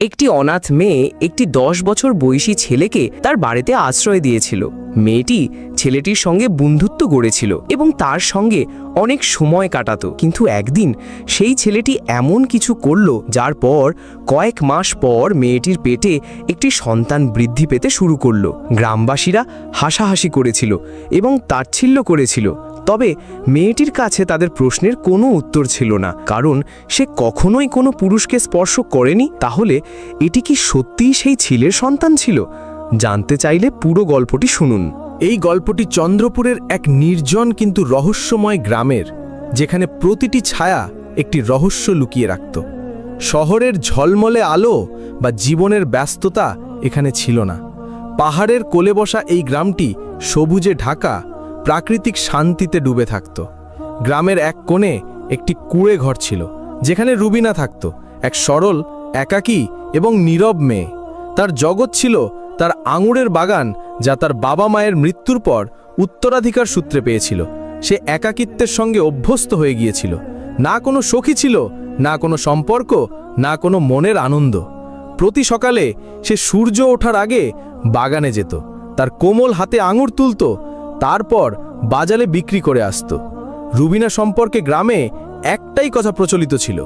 একটি অনাথ মেয়ে একটি 10 বছর বয়সী ছেলেকে তার বাড়িতে আশ্রয় দিয়েছিল। মেয়েটি ছেলেটির সঙ্গে বন্ধুত্ব গড়েছিল এবং তার সঙ্গে অনেক সময় কাটাতো। কিন্তু একদিন সেই ছেলেটি এমন কিছু করল যার পর কয়েক মাস পর মেয়েটির পেটে একটি সন্তান বৃদ্ধি পেতে শুরু করলো। গ্রামবাসীরা হাসাহাসি করেছিল এবং তাচ্ছিল্য করেছিল, তবে মেয়েটির কাছে তাদের প্রশ্নের কোনো উত্তর ছিল না, কারণ সে কখনোই কোনো পুরুষকে স্পর্শ করেনি। তাহলে এটি কি সত্যিই সেই ছেলের সন্তান ছিল? জানতে চাইলে পুরো গল্পটি শুনুন। এই গল্পটি চন্দ্রপুরের এক নির্জন কিন্তু রহস্যময় গ্রামের, যেখানে প্রতিটি ছায়া একটি রহস্য লুকিয়ে রাখত। শহরের ঝলমলে আলো বা জীবনের ব্যস্ততা এখানে ছিল না। পাহাড়ের কোলে বসা এই গ্রামটি সবুজে ঢাকা, প্রাকৃতিক শান্তিতে ডুবে থাকত। গ্রামের এক কোণে একটি কুঁড়ে ঘর ছিল, যেখানে রুবিনা থাকত, এক সরল, একাকী এবং নীরব মেয়ে। তার জগৎ ছিল তার আঙুরের বাগান, যা তার বাবা মায়ের মৃত্যুর পর উত্তরাধিকার সূত্রে পেয়েছিল। সে একাকিত্বের সঙ্গে অভ্যস্ত হয়ে গিয়েছিল। না কোনো সখী ছিল, না কোনো সম্পর্ক, না কোনো মনের আনন্দ। প্রতি সকালে সে সূর্য ওঠার আগে বাগানে যেত, তার কোমল হাতে আঙুর তুলত, তারপর বাজারে বিক্রি করে আসত। রুবিনা সম্পর্কে গ্রামে একটাই কথা প্রচলিত ছিল,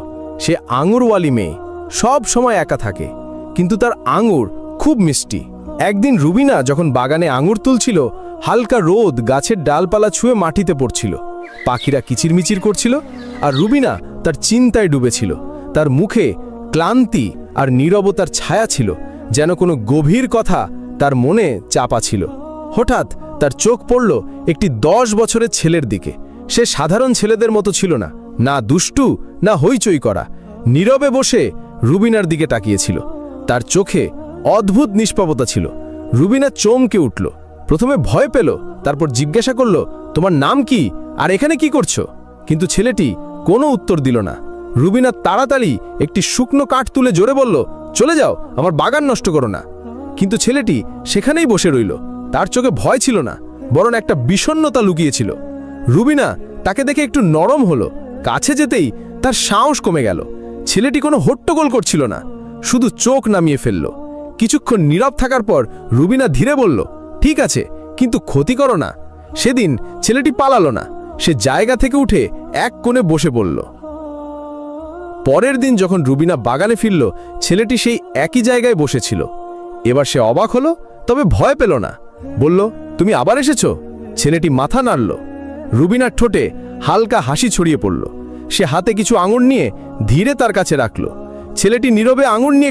সে আঙুরওয়ালি মেয়ে, সব সময় একা থাকে, কিন্তু তার আঙুর খুব মিষ্টি। একদিন রুবিনা যখন বাগানে আঙুর তুলছিল, হালকা রোদ গাছের ডালপালা ছুঁয়ে মাটিতে পড়ছিল, পাখিরা কিচিরমিচির করছিল, আর রুবিনা তার চিন্তায় ডুবেছিল। তার মুখে ক্লান্তি আর নীরবতার ছায়া ছিল, যেন কোনো গভীর কথা তার মনে চাপা ছিল। হঠাৎ তার চোখ পড়ল একটি 10 বছরের ছেলের দিকে। সে সাধারণ ছেলেদের মতো ছিল না, না দুষ্টু, না হইচই করা। নীরবে বসে রুবিনার দিকে তাকিয়েছিল। তার চোখে অদ্ভুত নিষ্পাপতা ছিল। রুবিনা চমকে উঠল, প্রথমে ভয় পেল, তারপর জিজ্ঞাসা করল, তোমার নাম কি আর এখানে কি করছো? কিন্তু ছেলেটি কোনো উত্তর দিল না। রুবিনা তাড়াতাড়ি একটি শুকনো কাঠ তুলে জোরে বলল, চলে যাও, আমার বাগান নষ্ট করো না। কিন্তু ছেলেটি সেখানেই বসে রইল। তার চোখে ভয় ছিল না, বরং একটা বিষণ্ণতা লুকিয়েছিল। রুবিনা তাকে দেখে একটু নরম হলো, কাছে যেতেই তার সাহস কমে গেল। ছেলেটি কোনো হট্টগোল করছিল না, শুধু চোখ নামিয়ে ফেলল। কিছুক্ষণ নীরব থাকার পর রুবিনা ধীরে বলল, ঠিক আছে, কিন্তু ক্ষতি করো না। সেদিন ছেলেটি পালালো না, সে জায়গা থেকে উঠে এক কোণে বসে পড়ল। পরের দিন যখন রুবিনা বাগানে ফিরল, ছেলেটি সেই একই জায়গায় বসেছিল। এবার সে অবাক হলো, তবে ভয় পেল না। বলল, তুমি আবার এসেছো? ছেলেটি মাথা নাড়ল। রুবিনার ঠোঁটে হালকা হাসি ছড়িয়ে পড়ল। সে হাতে কিছু আঙুর নিয়ে ধীরে তার কাছে রাখল। ছেলেটি নীরবে আঙুর নিয়ে